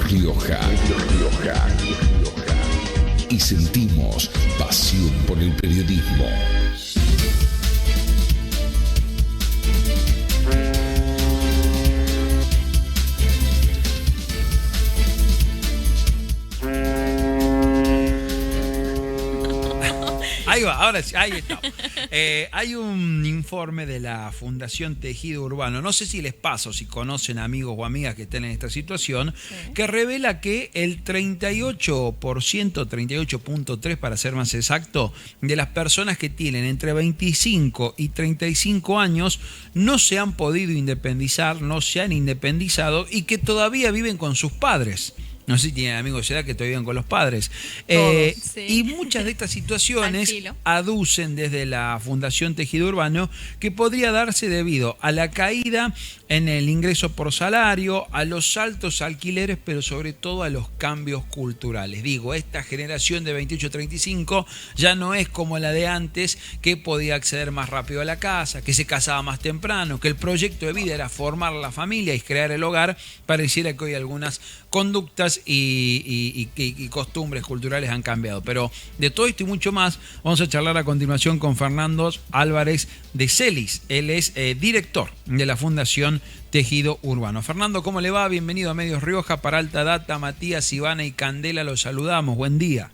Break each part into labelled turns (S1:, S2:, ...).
S1: Rioja. Y sentimos pasión por el periodismo.
S2: Ahí va, ahora sí, ahí está. Hay un informe de la Fundación Tejido Urbano, no sé si les paso, si conocen amigos o amigas que estén en esta situación, que revela que el 38%, 38.3% para ser más exacto, de las personas que tienen entre 25 y 35 años no se han podido independizar, no se han independizado y que todavía viven con sus padres. No sé si tienen amigos de edad que todavía viven con los padres.
S3: Sí.
S2: Y muchas de estas situaciones aducen desde la Fundación Tejido Urbano que podría darse debido a la caída en el ingreso por salario, a los altos alquileres, pero sobre todo a los cambios culturales. Digo, esta generación de 28-35 ya no es como la de antes, que podía acceder más rápido a la casa, que se casaba más temprano, que el proyecto de vida era formar la familia y crear el hogar. Pareciera que hoy algunas conductas y costumbres culturales han cambiado. Pero de todo esto y mucho más vamos a charlar a continuación con Fernando Álvarez de Celis. Él es director de la Fundación Tejido Urbano. Fernando, ¿cómo le va? Bienvenido a Medios Rioja. Para Alta Data, Matías, Ivana y Candela los saludamos. Buen día.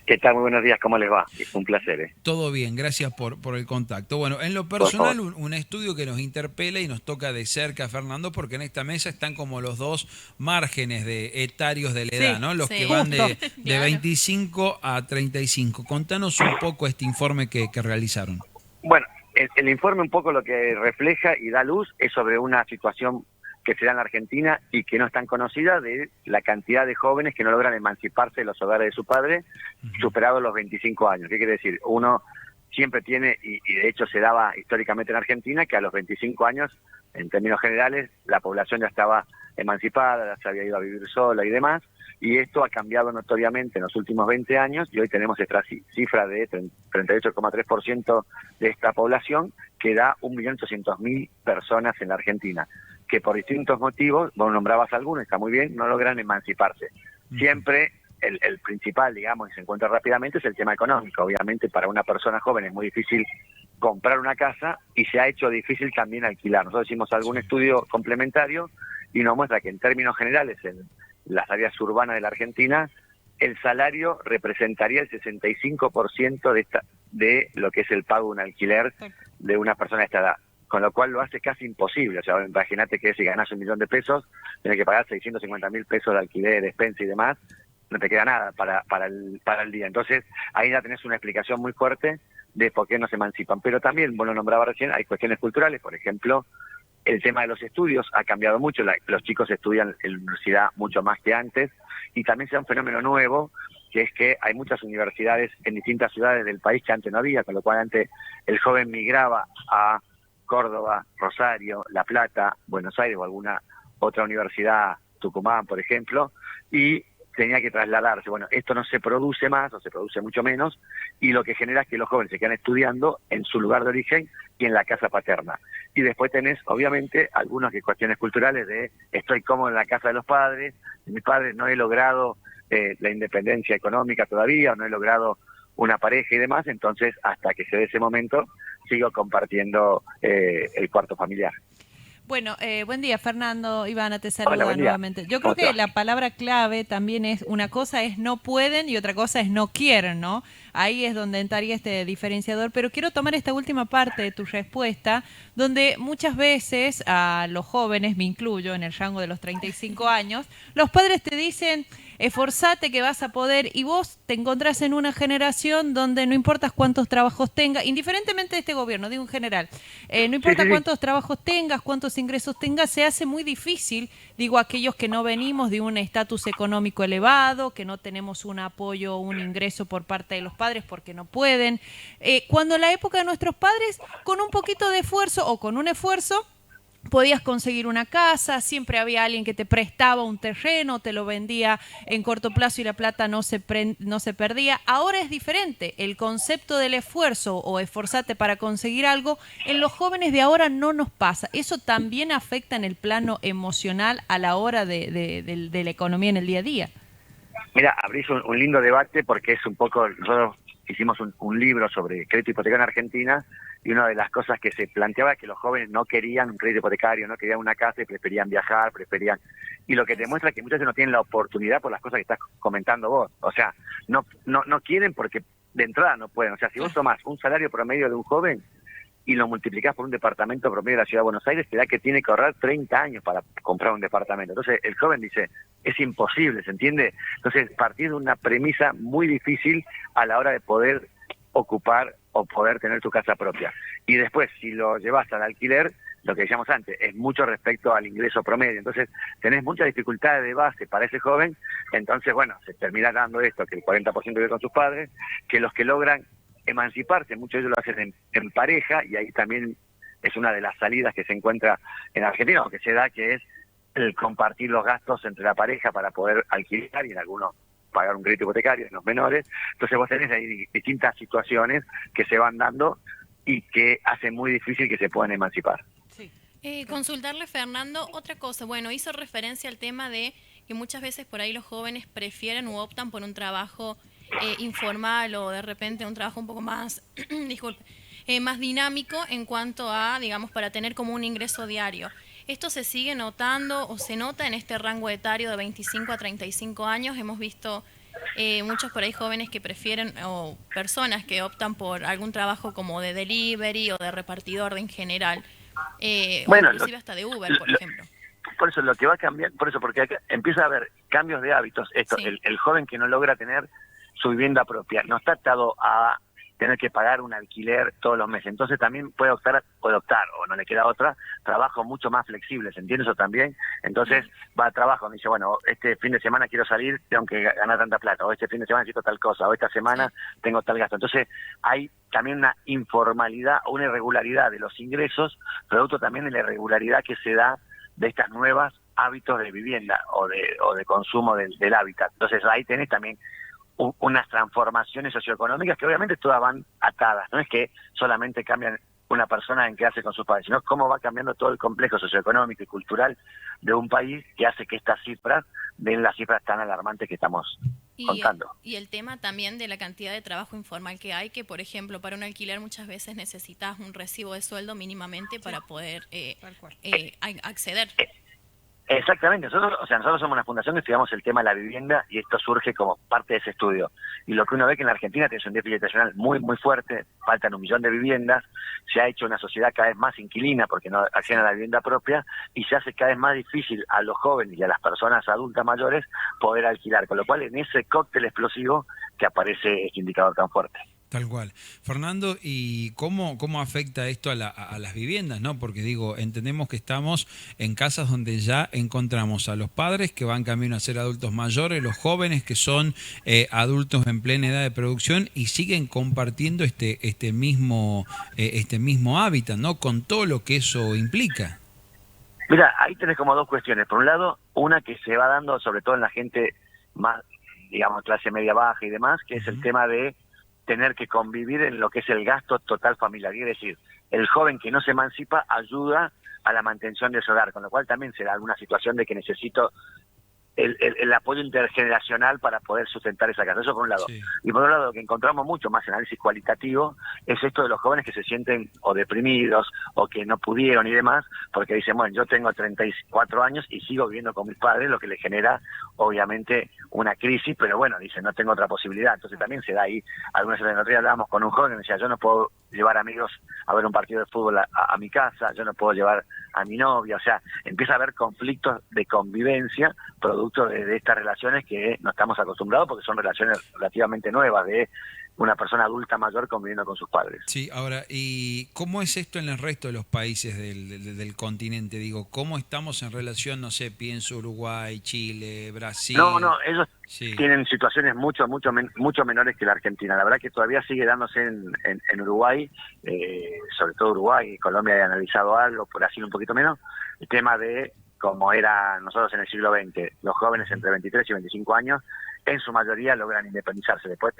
S4: ¿Qué tal? Muy buenos días, ¿cómo les va? Es un placer.
S2: Todo bien, gracias por el contacto. Bueno, en lo personal, un estudio que nos interpela y nos toca de cerca, Fernando, porque en esta mesa están como los dos márgenes etarios de la edad, ¿no? Los que van de 25 a 35. Contanos un poco este informe que realizaron.
S4: Bueno, el informe un poco lo que refleja y da luz es sobre una situación que se da en la Argentina y que no es tan conocida, de la cantidad de jóvenes que no logran emanciparse de los hogares de su padre, superados los 25 años. ¿Qué quiere decir? Uno siempre tiene, y de hecho se daba históricamente en Argentina, que a los 25 años, en términos generales, la población ya estaba emancipada, ya se había ido a vivir sola y demás, y esto ha cambiado notoriamente en los últimos 20 años, y hoy tenemos esta cifra de 38,3% de esta población, que da 1.800.000 personas en la Argentina, que por distintos motivos, vos nombrabas algunos, está muy bien, no logran emanciparse. Siempre el principal, digamos, y se encuentra rápidamente, es el tema económico. Obviamente para una persona joven es muy difícil comprar una casa y se ha hecho difícil también alquilar. Nosotros hicimos algún estudio complementario y nos muestra que en términos generales en las áreas urbanas de la Argentina el salario representaría el 65% de lo que es el pago de un alquiler de una persona de esta edad, con lo cual lo hace casi imposible. O sea, imagínate que si ganas $1.000.000, tienes que pagar 650.000 pesos de alquiler, despensa y demás, no te queda nada para el día. Entonces, ahí ya tenés una explicación muy fuerte de por qué no se emancipan. Pero también, vos lo nombrabas recién, hay cuestiones culturales. Por ejemplo, el tema de los estudios ha cambiado mucho. Los chicos estudian en la universidad mucho más que antes, y también se da un fenómeno nuevo, que es que hay muchas universidades en distintas ciudades del país que antes no había, con lo cual antes el joven migraba a Córdoba, Rosario, La Plata, Buenos Aires o alguna otra universidad, Tucumán, por ejemplo, y tenía que trasladarse. Bueno, esto no se produce más, o se produce mucho menos, y lo que genera es que los jóvenes se quedan estudiando en su lugar de origen y en la casa paterna. Y después tenés, obviamente, algunas cuestiones culturales de estoy cómodo en la casa de los padres, de mis padres, no he logrado la independencia económica todavía, no he logrado una pareja y demás, entonces hasta que se dé ese momento sigo compartiendo el cuarto familiar.
S3: Bueno, buen día, Fernando. Ivana, te saluda
S4: Hola,
S3: nuevamente. Yo creo que la palabra clave también es, una cosa es no pueden y otra cosa es no quieren, ¿no? Ahí es donde entraría este diferenciador, pero quiero tomar esta última parte de tu respuesta, donde muchas veces a los jóvenes, me incluyo en el rango de los 35 años, los padres te dicen, esforzate que vas a poder, y vos te encontrás en una generación donde no importa cuántos trabajos tengas, indiferentemente de este gobierno, digo en general, no importa cuántos trabajos tengas, cuántos ingresos tengas, se hace muy difícil, digo, aquellos que no venimos de un estatus económico elevado, que no tenemos un apoyo, un ingreso por parte de los padres porque no pueden. Cuando en la época de nuestros padres, con un poquito de esfuerzo o con un esfuerzo, podías conseguir una casa, siempre había alguien que te prestaba un terreno, te lo vendía en corto plazo y la plata no se perdía. Ahora es diferente. El concepto del esfuerzo o esforzarte para conseguir algo, en los jóvenes de ahora no nos pasa. Eso también afecta en el plano emocional a la hora de la economía en el día a día.
S4: Mira, abrís un lindo debate porque es un poco, nosotros hicimos un libro sobre crédito hipotecario en Argentina y una de las cosas que se planteaba es que los jóvenes no querían un crédito hipotecario, no querían una casa y preferían viajar, y lo que te muestra es que muchas veces no tienen la oportunidad por las cosas que estás comentando vos, o sea, no quieren porque de entrada no pueden, o sea, si vos tomás un salario promedio de un joven y lo multiplicás por un departamento promedio de la Ciudad de Buenos Aires, te da que tiene que ahorrar 30 años para comprar un departamento. Entonces el joven dice, es imposible, ¿se entiende? Entonces partir de una premisa muy difícil a la hora de poder ocupar o poder tener tu casa propia. Y después, si lo llevas al alquiler, lo que decíamos antes, es mucho respecto al ingreso promedio. Entonces tenés muchas dificultades de base para ese joven, entonces bueno, se termina dando esto, que el 40% vive con sus padres, que los que logran emanciparse, muchos de ellos lo hacen en pareja, y ahí también es una de las salidas que se encuentra en Argentina, o que se da, que es el compartir los gastos entre la pareja para poder alquilar y en algunos pagar un crédito hipotecario, en los menores. Entonces vos tenés ahí distintas situaciones que se van dando y que hacen muy difícil que se puedan emancipar.
S3: Sí.
S5: Consultarle, Fernando, otra cosa. Bueno, hizo referencia al tema de que muchas veces por ahí los jóvenes prefieren u optan por un trabajo informal o de repente un trabajo un poco más, disculpe, más dinámico en cuanto a, digamos, para tener como un ingreso diario. ¿Esto se sigue notando o se nota en este rango etario de 25 a 35 años? Hemos visto muchos por ahí jóvenes que prefieren, o personas que optan por algún trabajo como de delivery o de repartidor en general,
S4: Bueno,
S5: o inclusive hasta de Uber, por ejemplo.
S4: Por eso lo que va a cambiar, por eso, porque acá empieza a haber cambios de hábitos. Esto,
S5: Sí.
S4: el joven que no logra tener su vivienda propia no está atado a tener que pagar un alquiler todos los meses. Entonces también puede optar, o no le queda otra, trabajo mucho más flexible, ¿se entiende eso también? Entonces va a trabajo, me dice, bueno, este fin de semana quiero salir, tengo que ganar tanta plata, o este fin de semana necesito tal cosa, o esta semana tengo tal gasto. Entonces hay también una informalidad o una irregularidad de los ingresos, producto también de la irregularidad que se da de estas nuevas hábitos de vivienda o de consumo del hábitat. Entonces ahí tenés también unas transformaciones socioeconómicas que obviamente todas van atadas, no es que solamente cambian una persona en qué hace con sus padres, sino cómo va cambiando todo el complejo socioeconómico y cultural de un país que hace que estas cifras den las cifras tan alarmantes que estamos contando.
S5: Y el tema también de la cantidad de trabajo informal que hay, que por ejemplo para un alquiler muchas veces necesitas un recibo de sueldo mínimamente para poder acceder.
S4: Exactamente, nosotros somos una fundación que estudiamos el tema de la vivienda y esto surge como parte de ese estudio. Y lo que uno ve que en la Argentina tiene un déficit habitacional muy, muy fuerte, faltan 1 millón de viviendas, se ha hecho una sociedad cada vez más inquilina porque no acceden a la vivienda propia y se hace cada vez más difícil a los jóvenes y a las personas adultas mayores poder alquilar, con lo cual en ese cóctel explosivo que aparece este indicador tan fuerte.
S2: Tal cual. Fernando, ¿y cómo afecta esto a las viviendas, no? Porque digo, entendemos que estamos en casas donde ya encontramos a los padres que van camino a ser adultos mayores, los jóvenes que son adultos en plena edad de producción y siguen compartiendo este mismo hábitat, ¿no? Con todo lo que eso implica.
S4: Mira, ahí tenés como dos cuestiones. Por un lado, una que se va dando sobre todo en la gente más, digamos, clase media baja y demás, que es el tema de tener que convivir en lo que es el gasto total familiar. Es decir, el joven que no se emancipa ayuda a la mantención de su hogar, con lo cual también se da alguna situación de que necesito el apoyo intergeneracional para poder sustentar esa casa. Eso por un lado.
S2: Sí.
S4: Y por otro lado, lo que encontramos mucho más en análisis cualitativo es esto de los jóvenes que se sienten o deprimidos o que no pudieron y demás, porque dicen, bueno, yo tengo 34 años y sigo viviendo con mis padres, lo que les genera obviamente una crisis, pero bueno, dicen, no tengo otra posibilidad. Entonces también se da ahí, algunas veces en el otro día hablábamos con un joven que decía, yo no puedo llevar amigos a ver un partido de fútbol a mi casa, yo no puedo llevar a mi novia, o sea, empieza a haber conflictos de convivencia producto de estas relaciones que no estamos acostumbrados porque son relaciones relativamente nuevas, de una persona adulta mayor conviviendo con sus padres.
S2: Sí, ahora, ¿y cómo es esto en el resto de los países del continente? Digo, ¿cómo estamos en relación, no sé, pienso Uruguay, Chile, Brasil?
S4: No, ellos
S2: Sí.
S4: tienen situaciones mucho menores que la Argentina. La verdad que todavía sigue dándose en Uruguay, sobre todo Uruguay, Colombia he analizado algo, Brasil un poquito menos, el tema de como era nosotros en el siglo XX, los jóvenes entre 23 y 25 años, en su mayoría logran independizarse. Después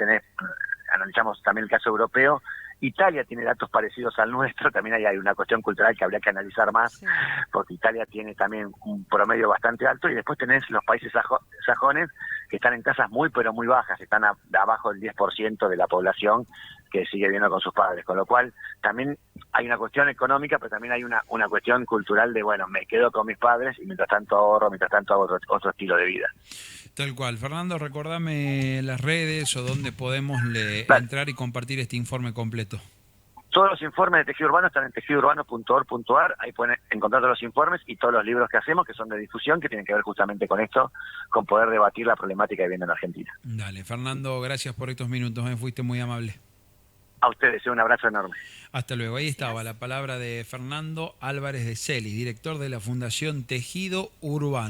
S4: analizamos también el caso europeo. Italia tiene datos parecidos al nuestro, también hay una cuestión cultural que habría que analizar más, sí, porque Italia tiene también un promedio bastante alto, y después tenés los países sajones que están en tasas muy pero muy bajas, están abajo del 10% de la población que sigue viviendo con sus padres, con lo cual también hay una cuestión económica, pero también hay una cuestión cultural de, bueno, me quedo con mis padres y mientras tanto ahorro, mientras tanto hago otro estilo de vida.
S2: Tal cual. Fernando, recordame las redes o dónde podemos entrar y compartir este informe completo.
S4: Todos los informes de tejido urbano están en tejidourbano.org.ar, ahí pueden encontrar todos los informes y todos los libros que hacemos, que son de difusión, que tienen que ver justamente con esto, con poder debatir la problemática que viene en Argentina.
S2: Dale, Fernando, gracias por estos minutos, fuiste muy amable.
S4: A ustedes, un abrazo enorme.
S2: Hasta luego. Ahí estaba la palabra de Fernando Álvarez de Celis, director de la Fundación Tejido Urbano.